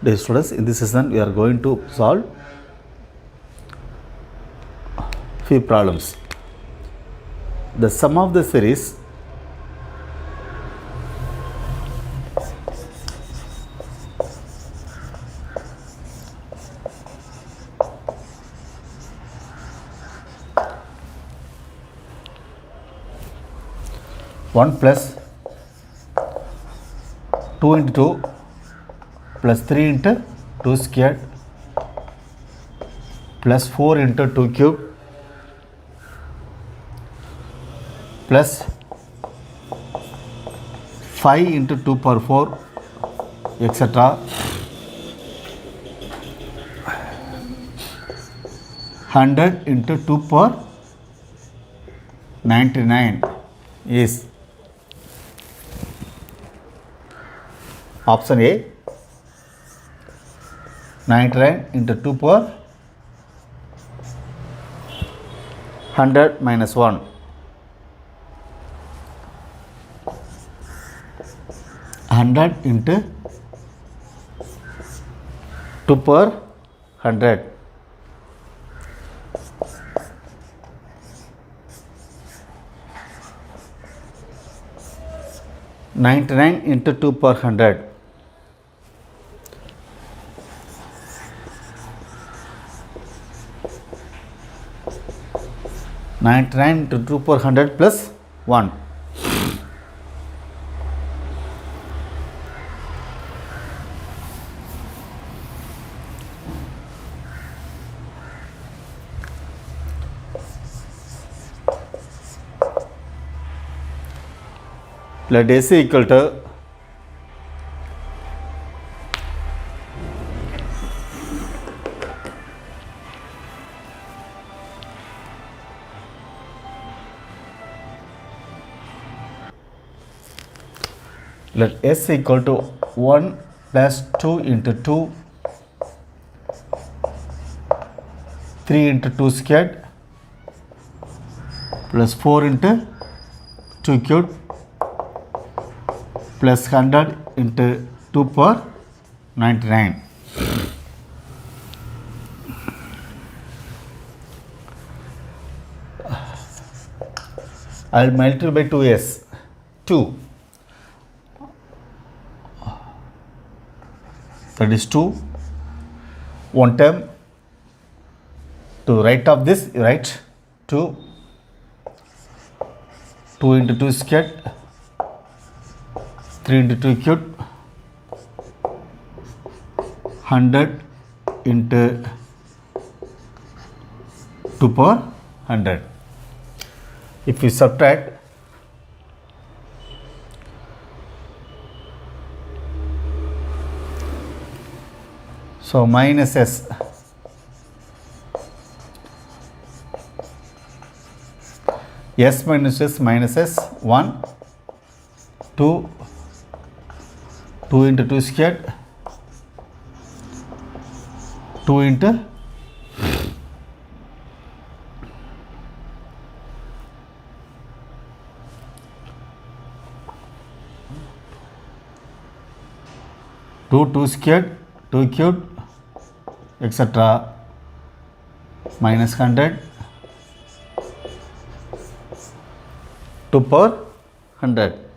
Dear students, in this session we are going to solve few problems. The sum of the series one plus 2 into 2 plus 3 into 2 squared plus 4 into 2 cube plus 5 into 2 power 4 etc. 100 into 2 power 99 is option A, 99 into 2 power 100 minus 1. 100 into 2 power 100. 99 into 2 power 100. 99 into 2 power 100 plus 1. Let AC equal to let S equal to 1 plus 2 into 2 3 into 2 squared plus 4 into 2 cubed plus 100 into 2 power 99. I will multiply by 2s. 2. That is 2. One term to right of this, you write 2. 2 into 2 squared. 3 into 2 cubed, 100 into 2 power 100. If we subtract, so minus s, s minus s minus s 1, 2, 2 into 2 squared, 2 into 2 squared, 2 cubed, etc. minus 100, 2 power 100.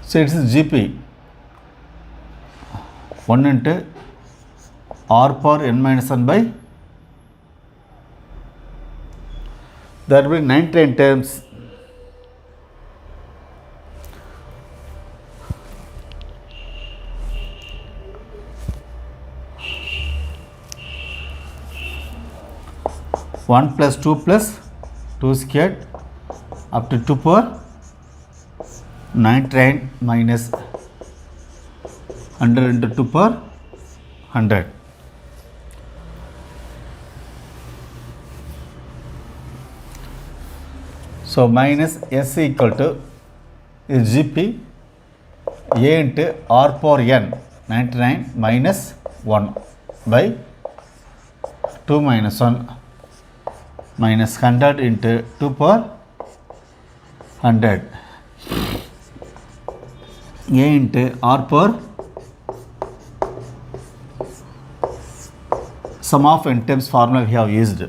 So it is GP 1 into R power n minus 1 by there will be 99 terms. One plus 2 plus 2 squared up to 2 power 99 minus 100 into 2 power 100. So minus S equal to is GP A into R power n 99 minus 1 by 2 minus 1 minus 100 into 2 power 100 A into R power sum of n times formula we have used.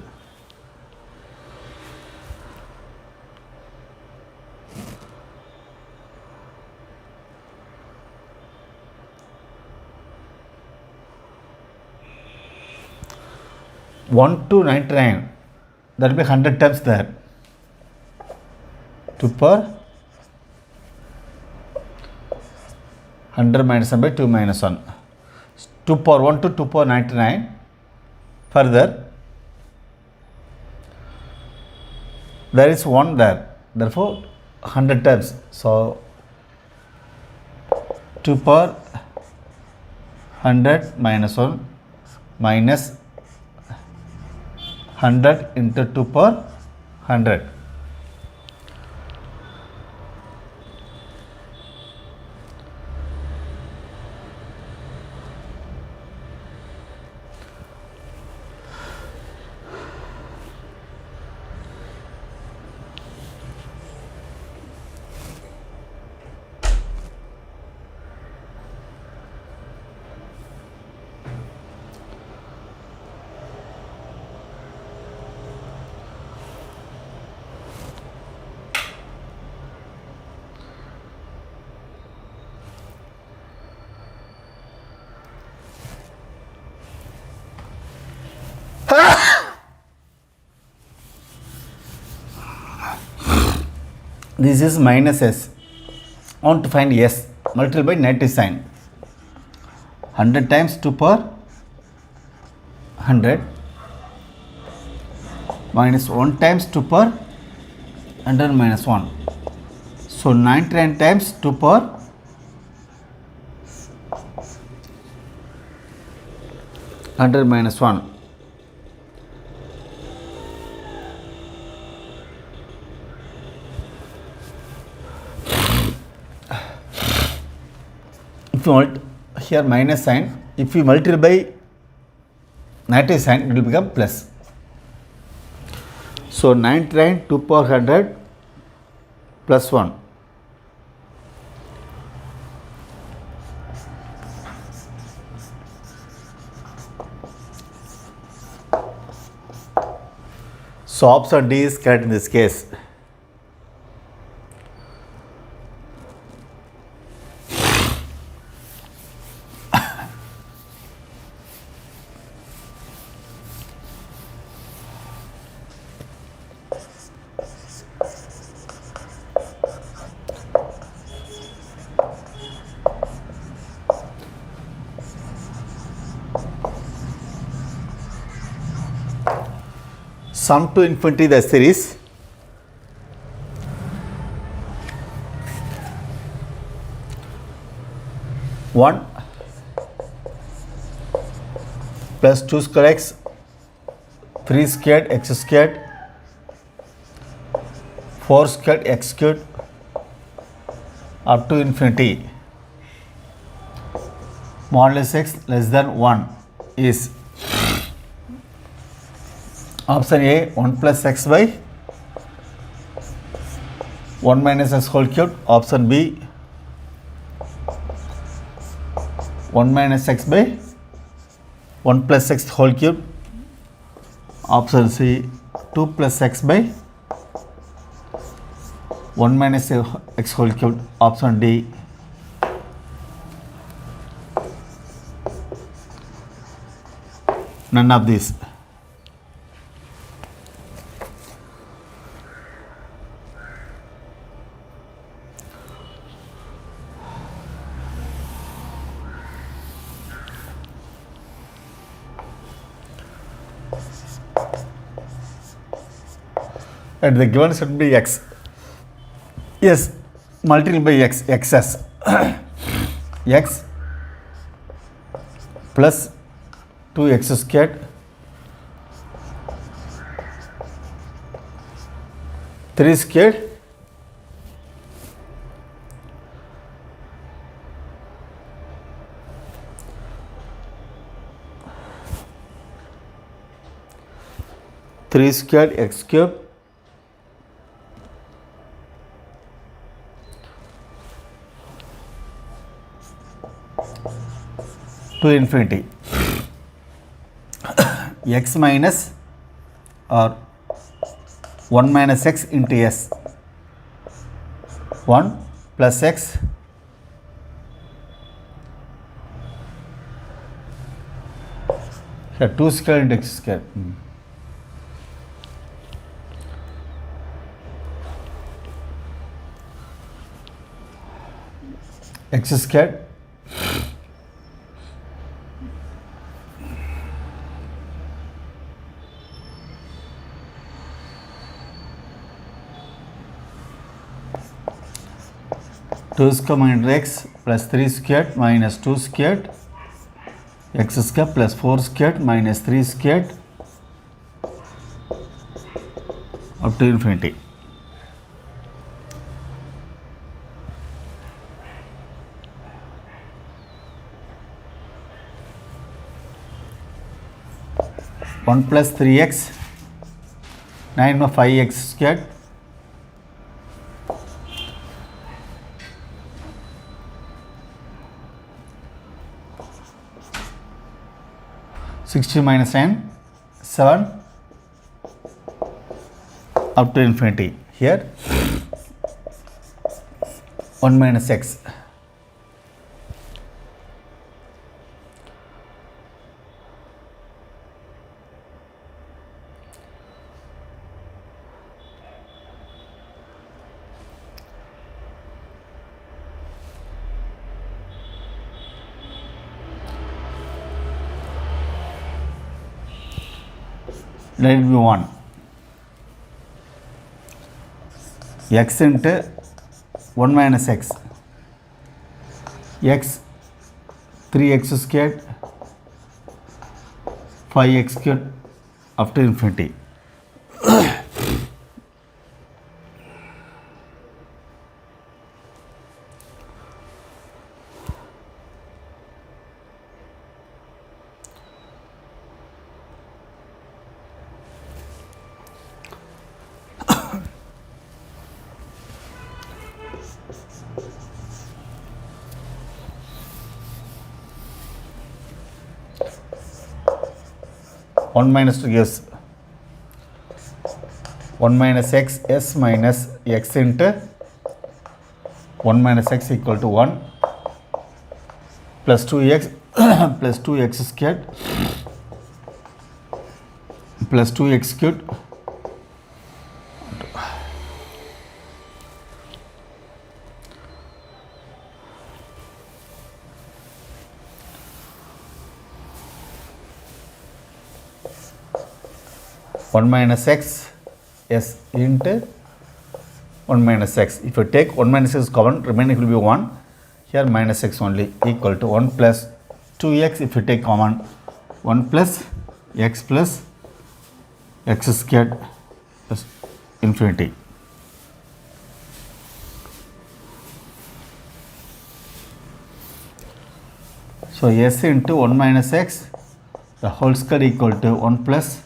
One to 99, that will be 100 times there. 2 power 100 minus 1 by 2 minus 1. 2 power 1 to 2 power 99. Further, there is 1 there. Therefore, 100 times. So, 2 power 100 minus 1 minus 100 into 2 power 100. This is minus s. I want to find s. Multiply by negative sign. 100 times 2 power 100 minus 1 times 2 power 100 minus 1. So 99 times 2 power 100 minus 1. If you here minus sign, if you multiply by negative sign, it will become plus. So 99 2 power 100 plus 1. So option D is correct in this case. Sum to infinity the series one plus 2 square x 3 squared x squared 4 squared x squared up to infinity modulus x less than 1 is option A 1 plus x by 1 minus x whole cubed. Option B 1 minus x by 1 plus x whole cubed. Option C 2 plus x by 1 minus x whole cubed. Option D none of these. And the given should be x. Yes, multiply by x, xs. X plus 2x squared 3 squared 3 squared x cube to infinity x minus or 1 minus x into s 1 plus x here 2 square into x square. X squared two square minus x plus 3 squared minus 2 squared x squared plus 4 squared minus 3 squared up to infinity. One plus 3x 9 of 5x squared (60 minus 9) 7 up to infinity. Here 1 minus x. Let it be 1 x into 1 minus x 3x squared 5x squared up to infinity. One minus 2 gives 1 minus x s minus x into 1 minus x equal to 1 plus 2x plus 2x squared plus 2x cubed one minus x s into 1 minus x. If you take 1 minus x common, remaining will be 1. Here minus x only equal to 1 plus 2x. If you take common, 1 plus x squared plus infinity. So s into 1 minus x, the whole square equal to 1 plus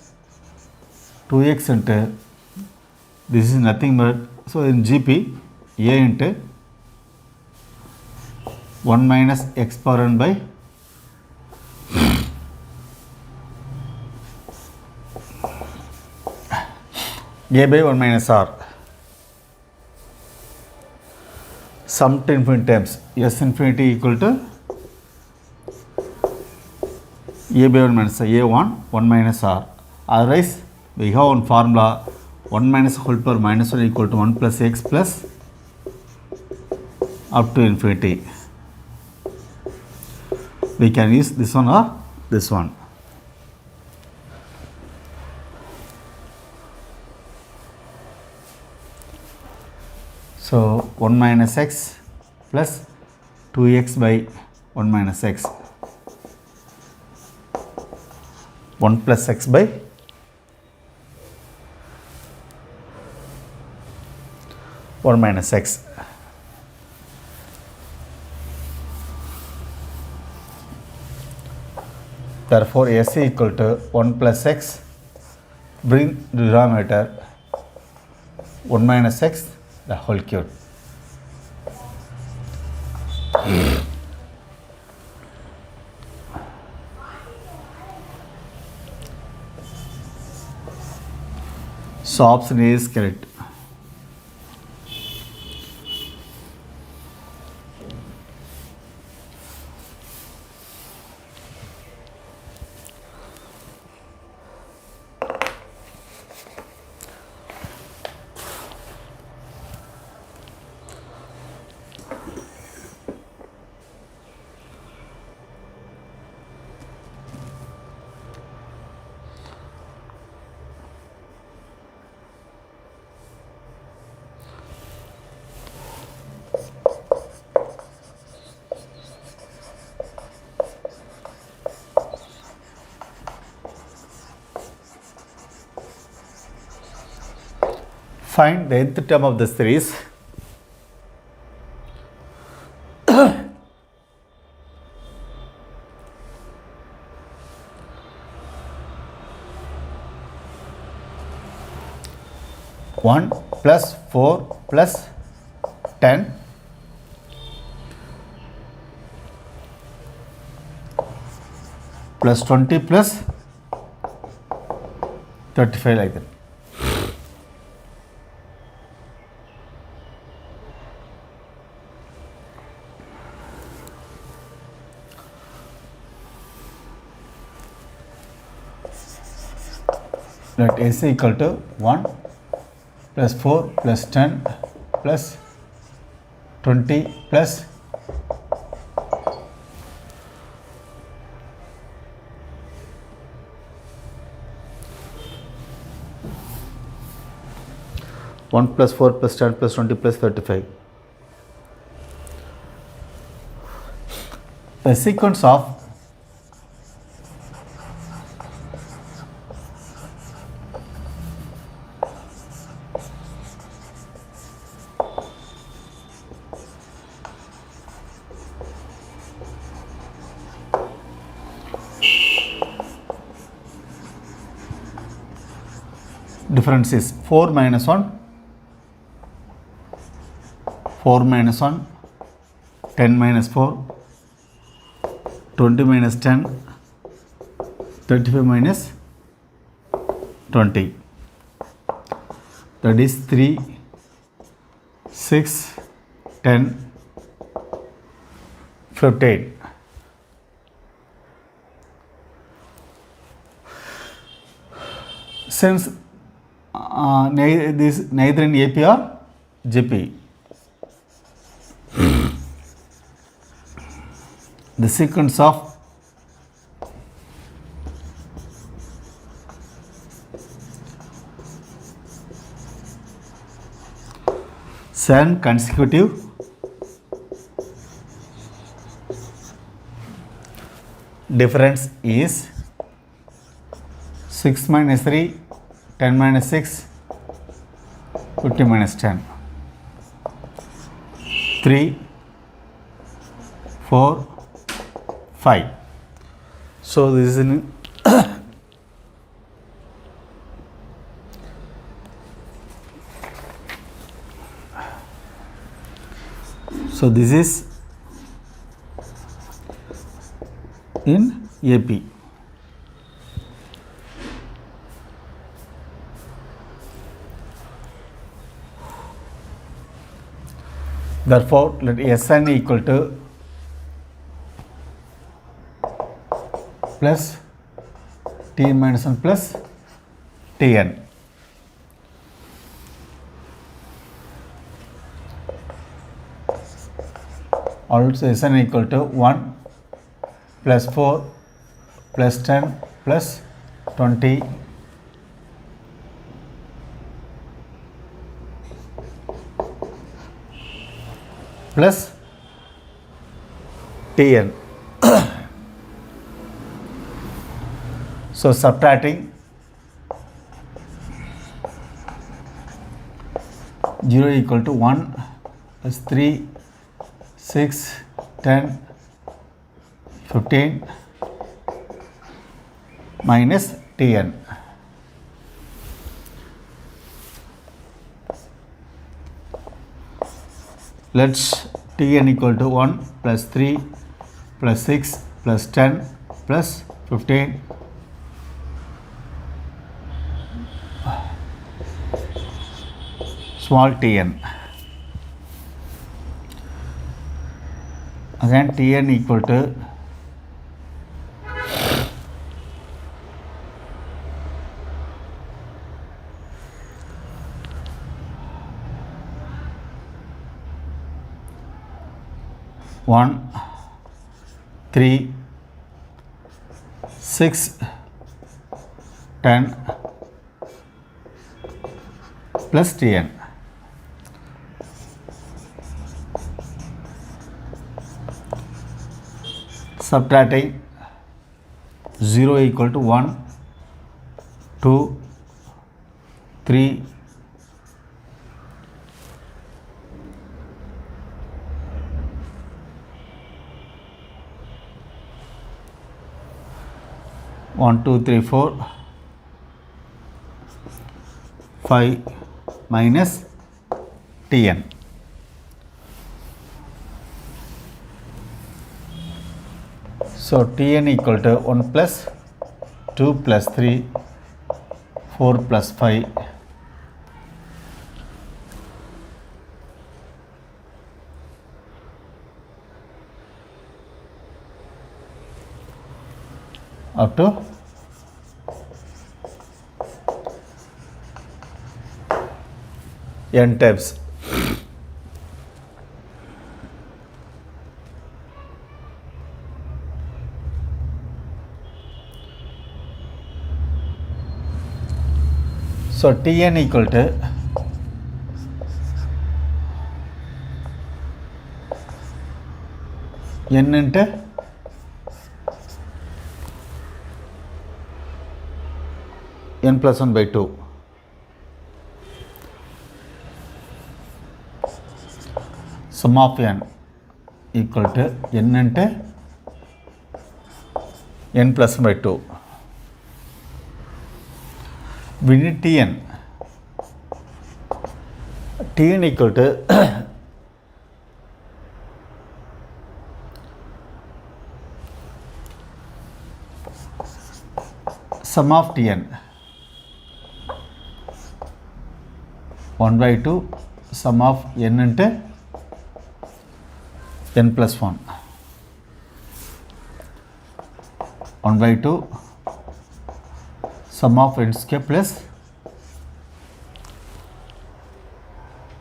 2x into, this is nothing but, so in GP, a into 1 minus x power n by a by 1 minus r. Sum to infinity times s infinity equal to a by 1 minus a1 1 minus r. Otherwise, we have one formula 1 minus whole power minus 1 equal to 1 plus x plus up to infinity. We can use this one or this one. So 1 minus x plus 2x by 1 minus x 1 plus x by 1 minus x. Therefore, s equal to 1 plus x bring the denominator 1 minus x the whole cube. So option A is correct. Find the nth term of the series. One plus 4 plus 10 plus 20 plus 35 like that. Let S equal to 1 plus 4 plus 10 plus 20 plus 1 plus 4 plus 10 plus 20 plus 35. The sequence of difference is 4 minus 1, 4 minus 1, 10 minus 4, 20 minus 10, 35 minus 20. That is 3, 6, 10, 15. Since this neither in AP or GP, the sequence of seven consecutive difference is 6 minus 3, 10 minus 6, 50 minus 10, 3, 4, 5. So this is in so this is in AP. Therefore, let Sn equal to plus T minus 1 plus Tn. Also Sn equal to 1 plus 4 plus 10 plus 20 plus Tn. So subtracting 0 equal to 1 plus 3, 6, 10, 15 minus Tn. Let's Tn equal to 1 plus 3 plus 6 plus 10 plus 15 small tn. Again Tn equal to 1 3 6 10 plus Tn. Subtracting 0 equal to 1 2 3 1 2 3 4 5 minus Tn. So Tn equal to 1 plus 2 plus 3 4 plus 5 up to n times. So Tn equal to n into n plus 1 by 2. Sum of n equal to n into n plus 1 by 2. We need Tn. Tn equal to sum of Tn 1 by 2 sum of n into n plus 1 1 by 2 sum of n square plus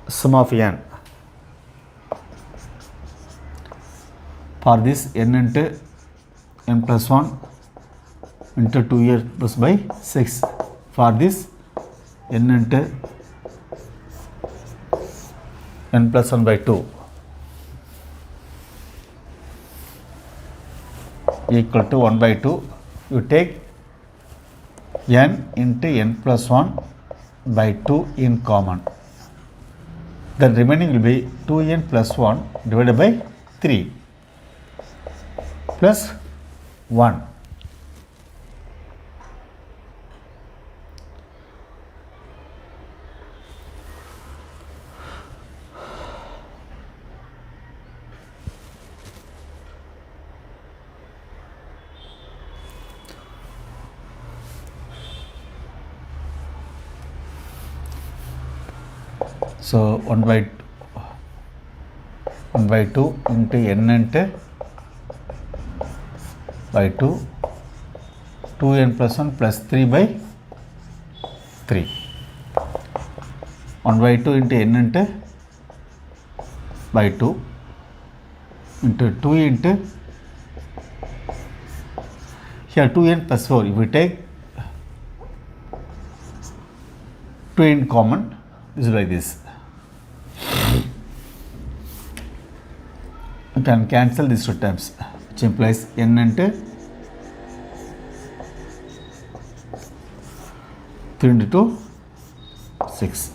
sum of n. For this n into n plus 1 into 2n plus by 6. For this n into n plus 1 by 2 equal to 1 by 2. You take n into n plus 1 by 2 in common. The remaining will be 2n plus 1 divided by 3 plus 1. So 1 by 2 into n into by 2 2n plus 1 plus 3 by 3. 1 by 2 into n into by 2 into 2 into here 2n plus 4. If we take 2 in common, this is like this. You can cancel these two terms, which implies n into 3 into 2 6.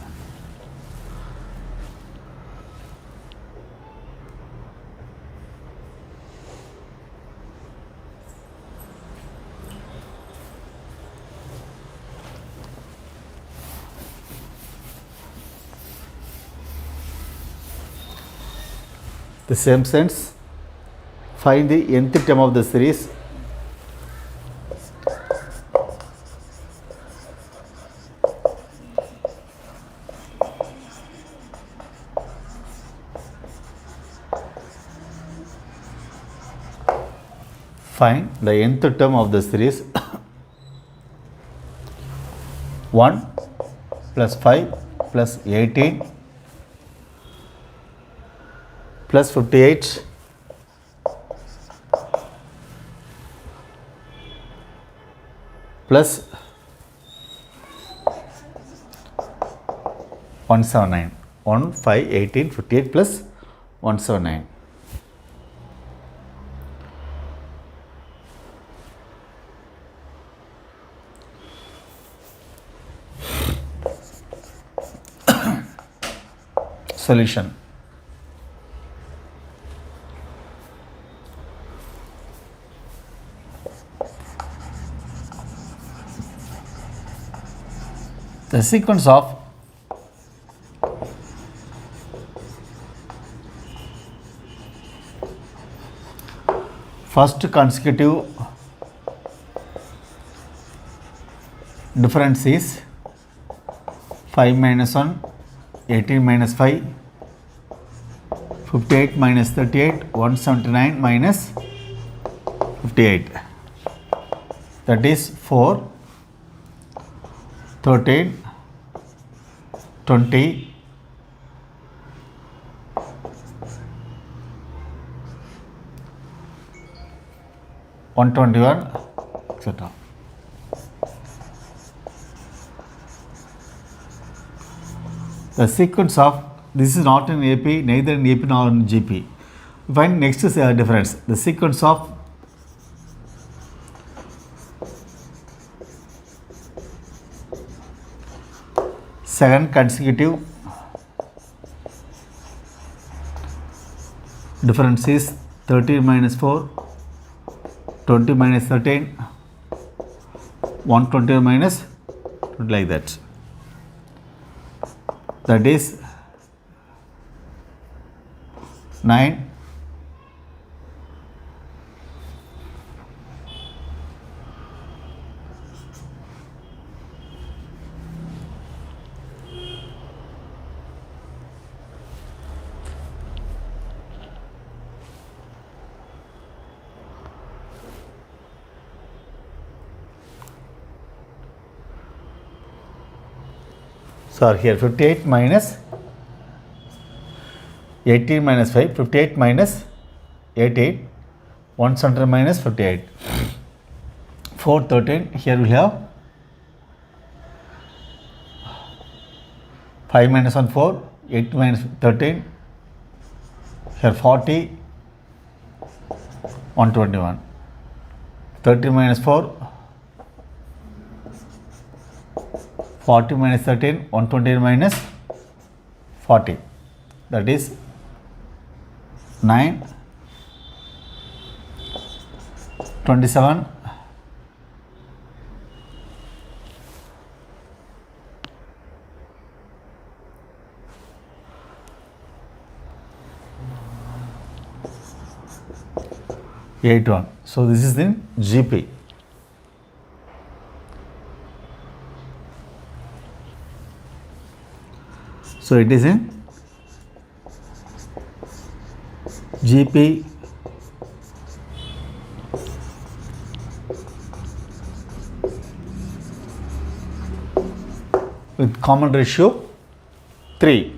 The same sense, find the nth term of the series. Find the nth term of the series 1 plus 5 plus 18 plus 58 plus 179. 1, 5, 18, 58 plus 179. Solution. The sequence of first consecutive difference is 5 minus 1, 18 minus 5, 58 minus 38, 179 minus 58. That is 4, 13, 20, 121, etc. The sequence of this is not in AP, neither in AP nor in GP. Find next is a difference. The sequence of second consecutive difference is 13 minus 4, 20 minus 13, 120 minus like that. That is 9, so here 58 minus 18 minus 5, 58 minus 18, 170 minus 58, 4, 13, here we have 5 minus 1, 4, 8 minus 13, here 40, 121, 13 minus 4, 40 minus 13, 120 minus 40, that is 9, 27, 81. So this is in GP. So it is in GP with common ratio 3.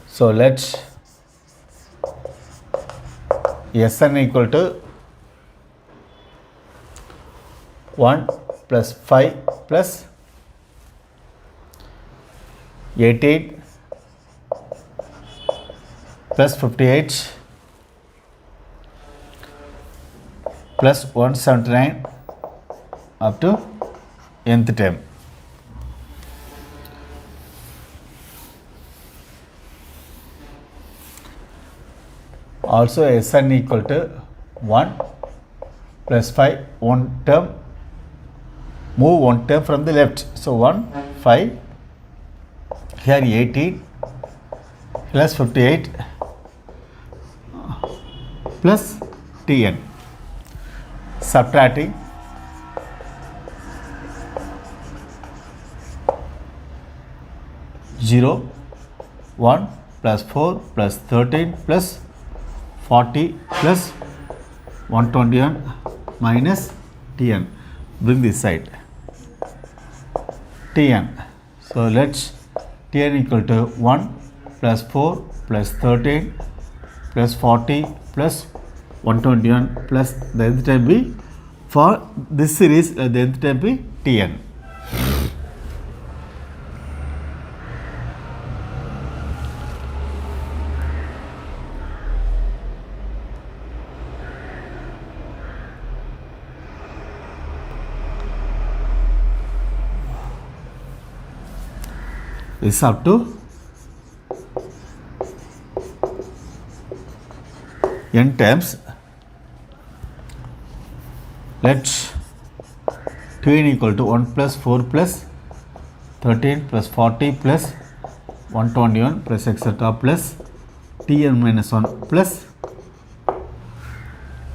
So let's Sn equal to 1 plus 5 plus 18 plus 58 plus 179 up to nth term. Also Sn equal to 1 plus 5 one term move one term from the left. So 1, 5, here 18 plus 58 plus Tn. Subtracting 0, 1 plus 4 plus 13 plus 40 plus 121 minus Tn. Bring this side. Tn. So let's Tn equal to 1 plus 4 plus 13 plus 40 plus 121 plus the nth term be, for this series the nth term be Tn. This is up to n terms. Let's Tn equal to 1 plus 4 plus 13 plus 40 plus 121 plus etc. plus Tn minus 1 plus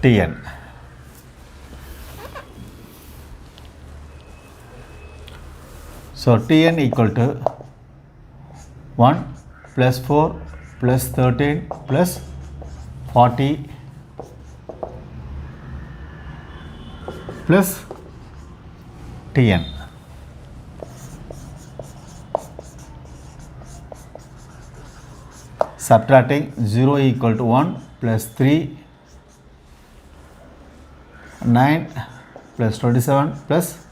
Tn. So Tn equal to 1 plus 4 plus 13 plus 40 plus Tn. Subtracting 0 equal to 1 plus 3, 9 plus 27 plus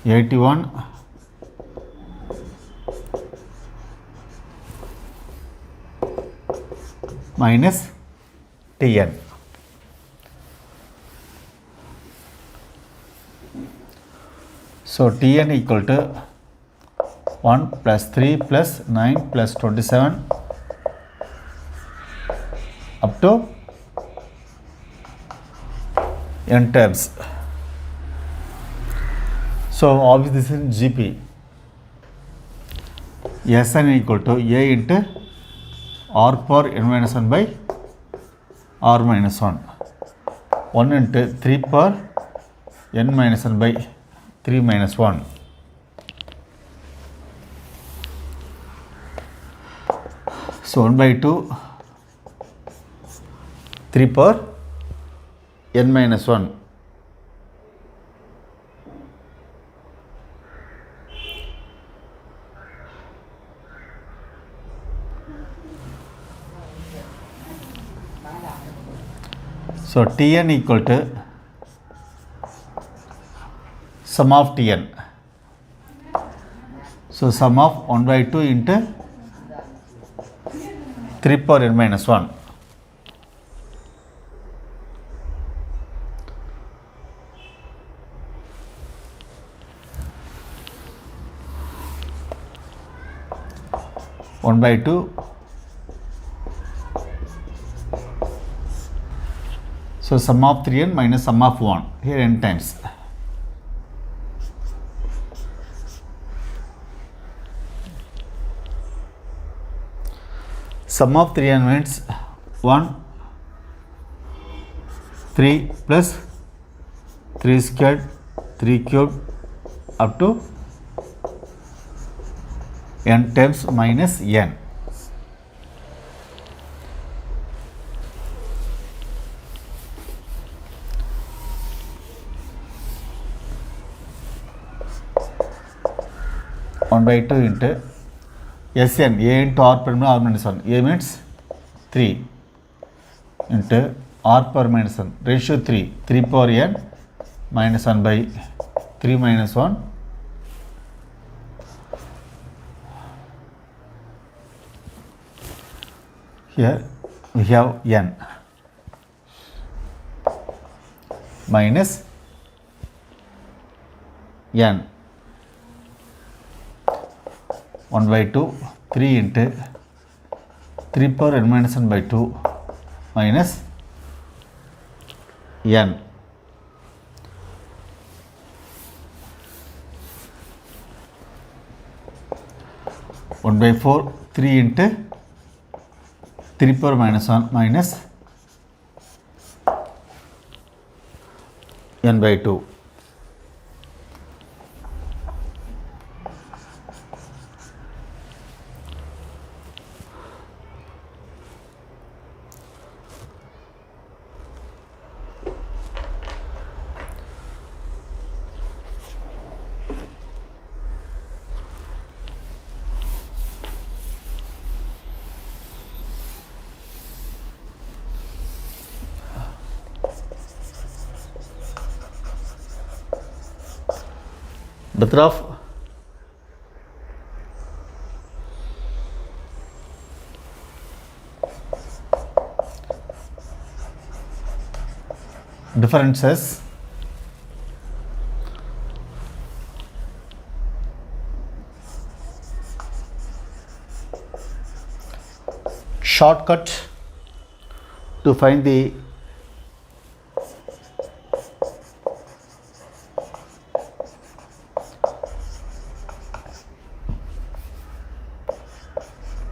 81 minus Tn. So Tn equal to 1 plus 3 plus 9 plus 27 up to n terms. So obviously this is Gp. Sn equal to A into r power n minus 1 by r minus 1. 1 into 3 power n minus 1 by 3 minus 1. So 1 by 2, 3 power n minus 1. So Tn equal to sum of Tn. So sum of 1 by 2 into 3 power n minus 1. One by 2. So sum of 3n minus sum of 1. Here n times. Sum of 3n means 1, 3 plus 3 squared, 3 cubed up to n times minus n. One by 2 into Sn, A into r per minus r minus 1. A means 3 into r per minus 1. Ratio 3. 3 power n minus 1 by 3 minus 1. Here we have n minus n. 1 by 2, 3 into 3 power n minus 1 by 2 minus n. 1 by 4, 3 into 3 power minus 1 minus n by 2. Method of differences shortcut to find the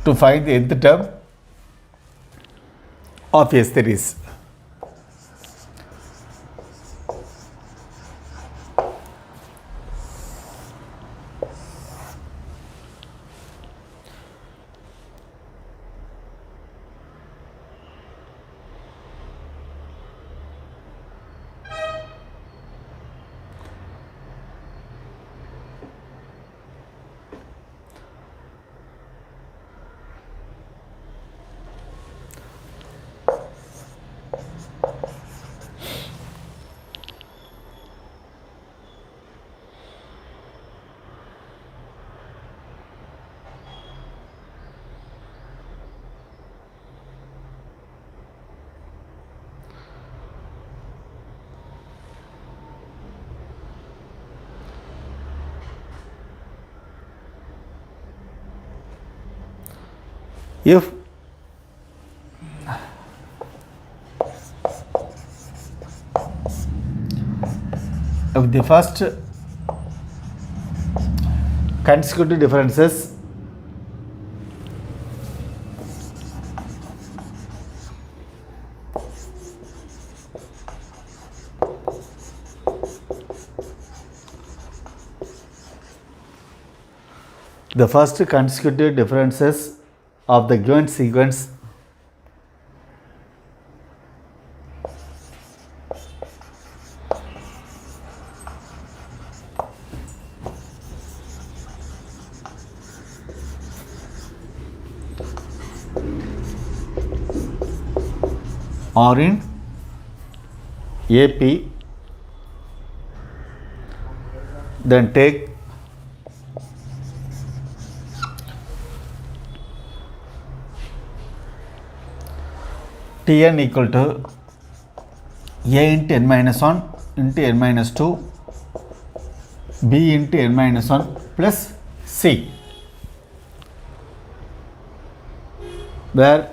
nth term of a series. If the first consecutive differences of the given sequence are in AP, then take Tn equal to A into n minus 1 into n minus 2 B into n minus 1 plus C, where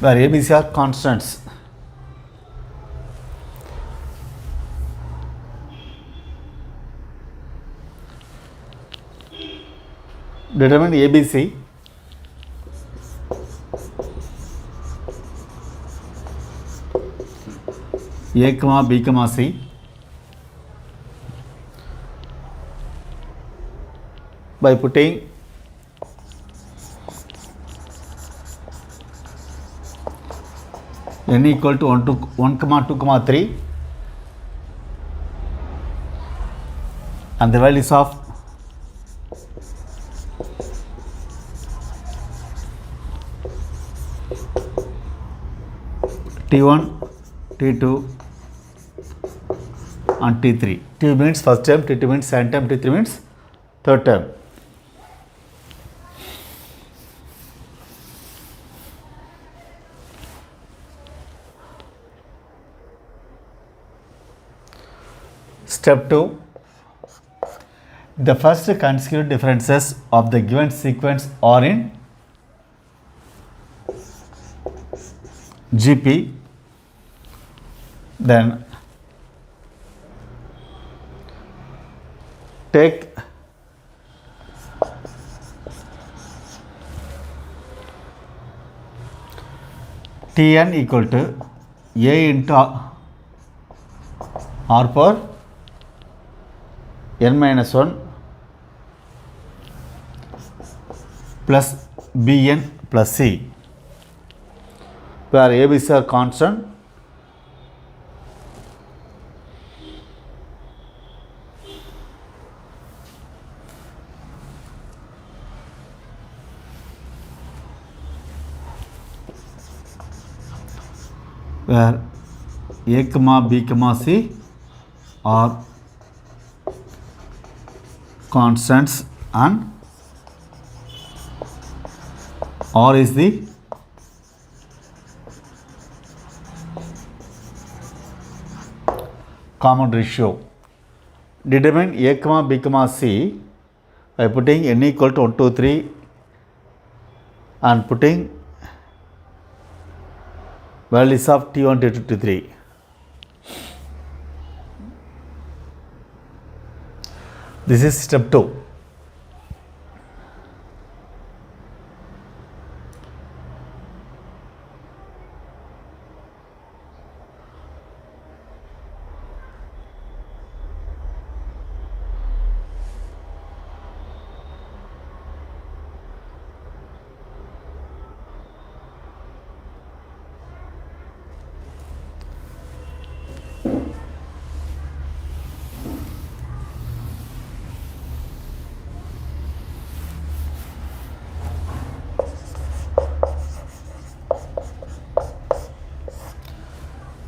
ABC are constants. Determine ABC A comma B comma C by putting n equal to 1 comma 2 comma 3 and the values of T1, T2 and T3. T means first term, T2 means second term, T3 means third term. Step 2. The first consecutive differences of the given sequence are in GP, Then take Tn equal to A into R power n minus 1 plus Bn plus C, where A, B, C are constant. Where A, B, C are constants and R is the common ratio. Determine A, B, C by putting n equal to 1, 2, 3 and putting values of T1, T2, T3. This is step 2.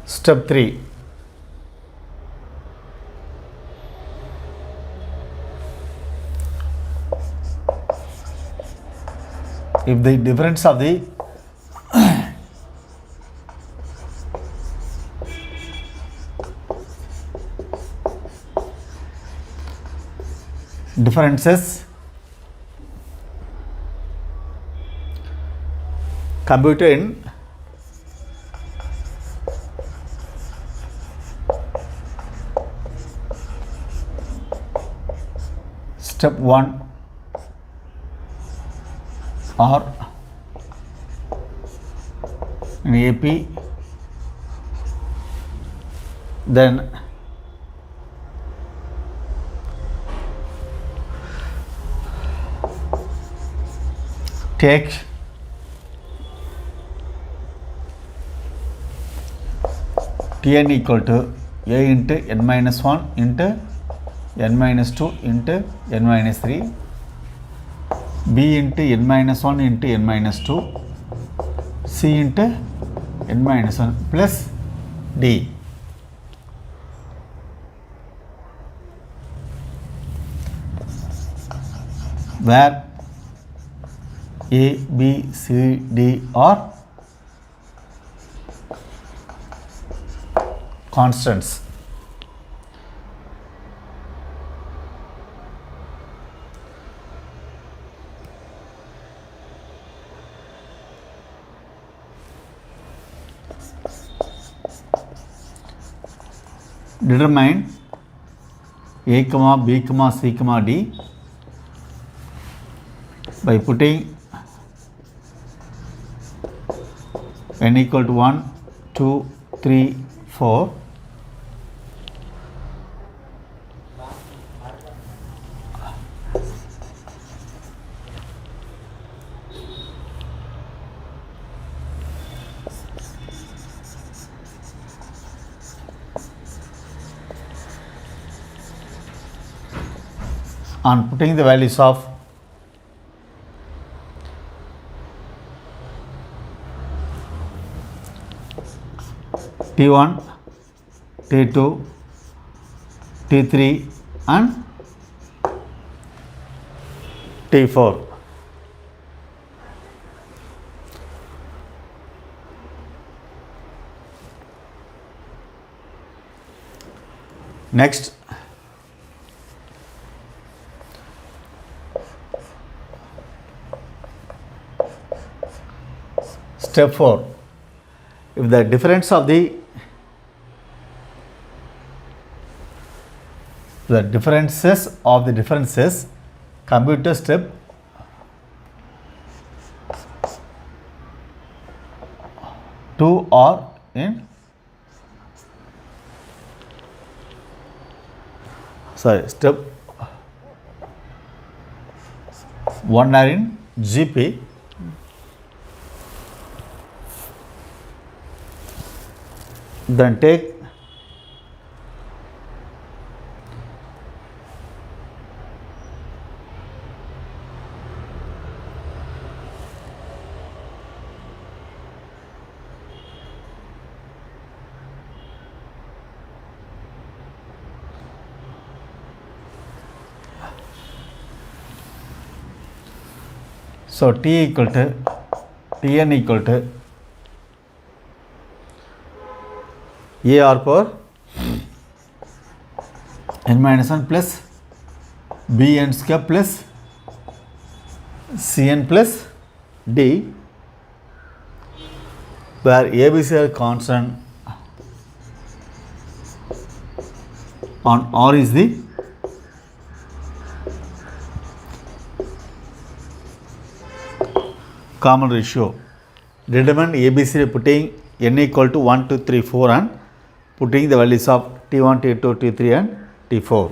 Step 3. If the difference of the differences computed in step 1 or in AP, then take Tn equal to A into n minus 1 into n minus 2 into n minus 3, B into n minus 1 into n minus 2, C into n minus 1 plus D. Where A, B, C, D are constants. Determine A, B, C, D by putting n equal to 1, 2, 3, 4. And putting the values of T1, T2, T3 and T4. Next, step 4. If the difference of the the differences of the differences computer step 2 are in step 1 are in GP. Then take so T equal to Tn equal to A r power n minus 1 plus B n square plus Cn plus D, where ABC are constant on R is the common ratio. Determine ABCD putting n equal to 1, 2, 3, 4 and putting the values of T1, T2, T3 and T4.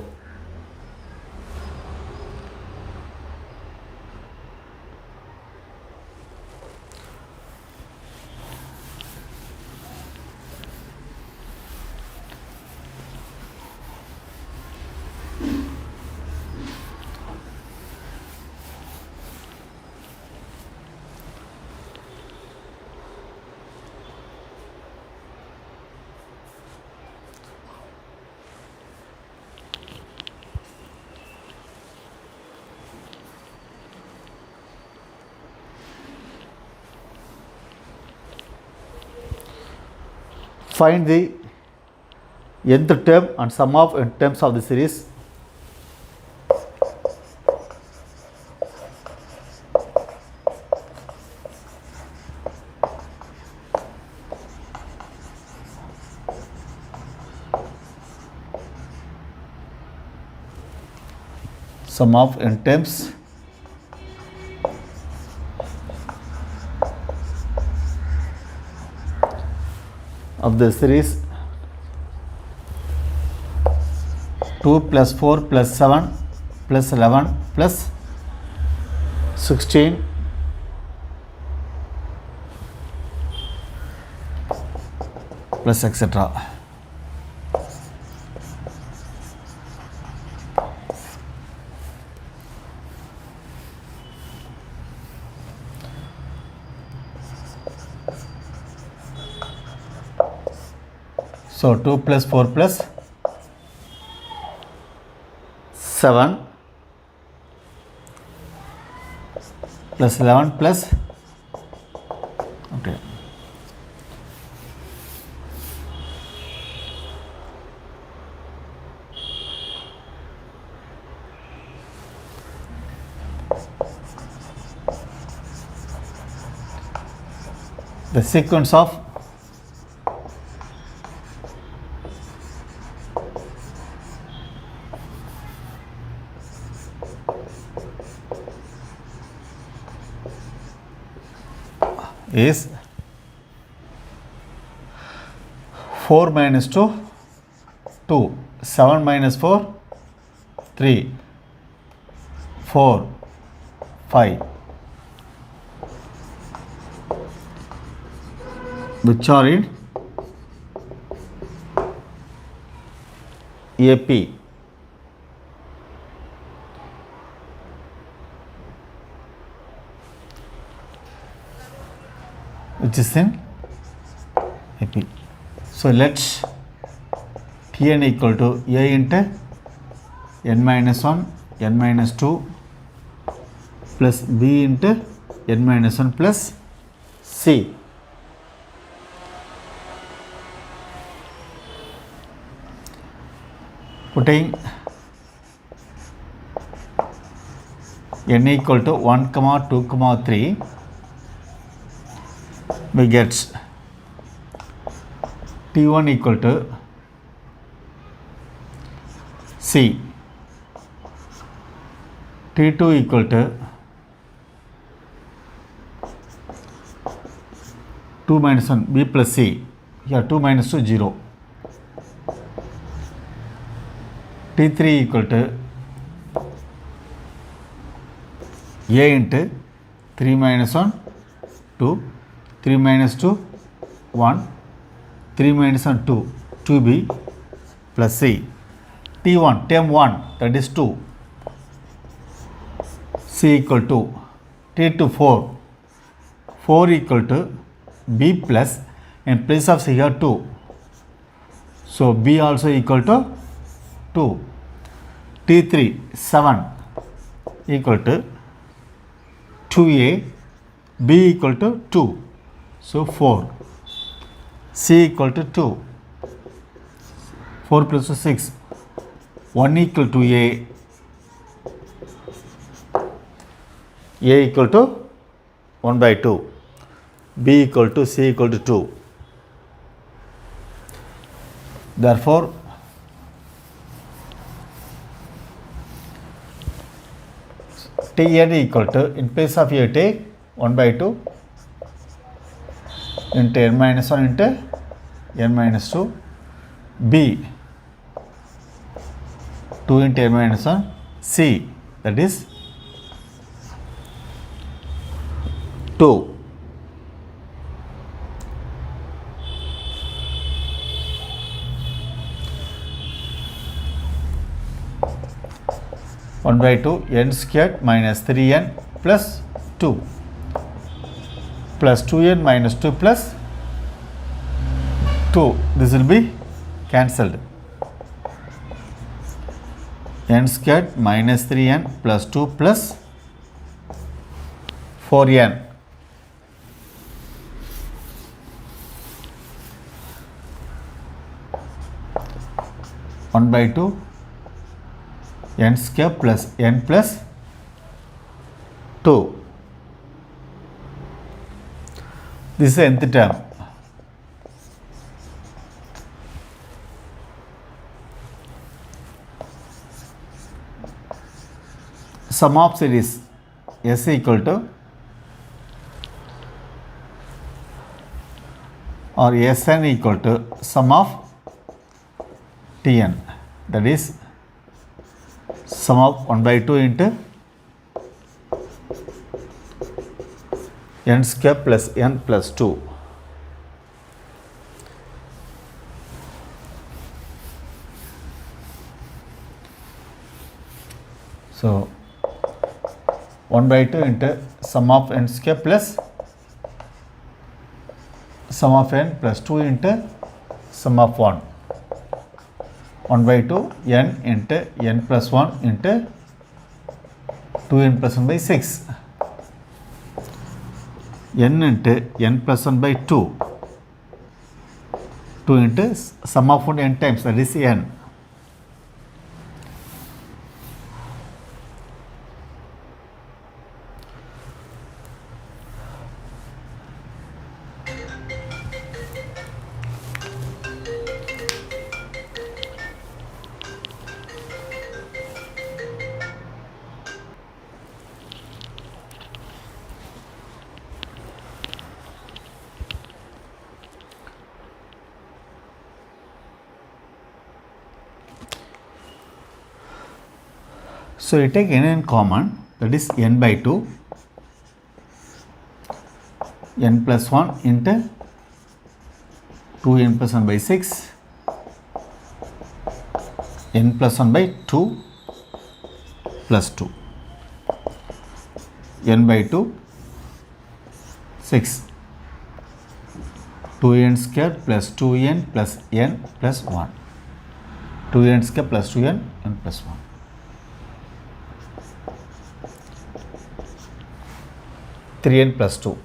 Find the nth term and sum of n terms of the series. Sum of n terms of the series 2 plus 4 plus 7 plus 11 plus 16 plus etc. So 2 plus 4 plus 7 plus 11 plus okay. The sequence of is 4 minus 2, 2, 7 minus 4, 3, 4, 5, which are in AP. Which is in AP. So let Tn equal to A into n minus 1, n minus 2 plus B into n minus 1 plus C. Putting n equal to 1, 2, 3, we get T1 equal to C T2 equal to 2 minus 1 B plus C. Here 2 minus 2 0. T3 equal to A into 3 minus 1 2, 3 minus 2 1, 3 minus 1 2, 2B plus C. T1 term 1, that is 2. C equal to T2 4, 4 equal to B plus, in place of C here 2, so B also equal to 2. T3 7 equal to 2A, B equal to 2, so 4. C equal to 2, 4 plus 2 6, 1 equal to A equal to 1 by 2, B equal to C equal to 2. Therefore, Tn equal to, in place of A take 1 by 2 into n minus 1 into n minus 2, B 2 into n minus 1, C, that is 2. One by 2 n squared minus 3n plus 2 plus 2n minus 2 plus 2. This will be cancelled. N squared minus 3n plus 2 plus 4n. One by 2 n square plus n plus 2. This is the nth term. Sum of series S equal to, or Sn equal to sum of Tn, that is sum of 1 by 2 into n square plus n plus 2. So 1 by 2 into sum of n square plus sum of n plus 2 into sum of 1. 1 by 2 n into n plus 1 into 2n plus 1 by 6. N into n plus 1 by 2. 2 into sum of 1 n times, that is n. So you take n in common, that is n by 2, n plus 1 into 2n plus 1 by 6, n plus 1 by 2 plus 2, n by 2 6, 2n square plus 2n plus n plus 1, 2n square plus 2n n plus 1. Three n plus 2.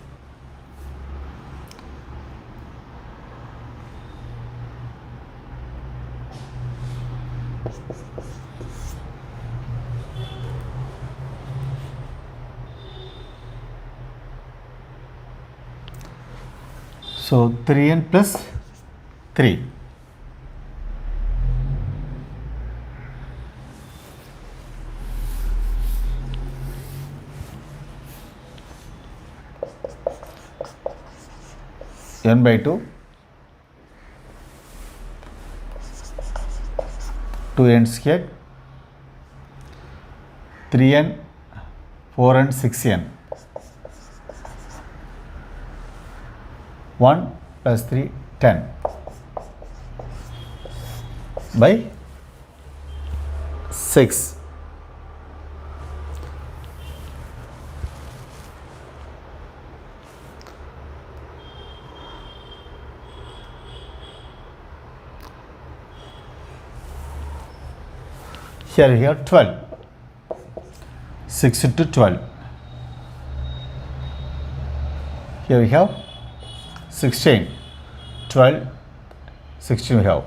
So 3n plus 3. n by 2, 2n squared, 3n, 4n, 6n, 1 plus 3, 10 by 6. Here we have 12, 6 into 12. Here we have 16, 12, 16 we have.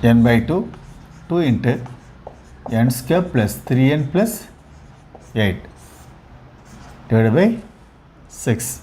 N by 2, 2 into n square plus 3n plus 8 divided by 6.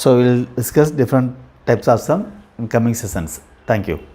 So we will discuss different types of sum in coming sessions. Thank you.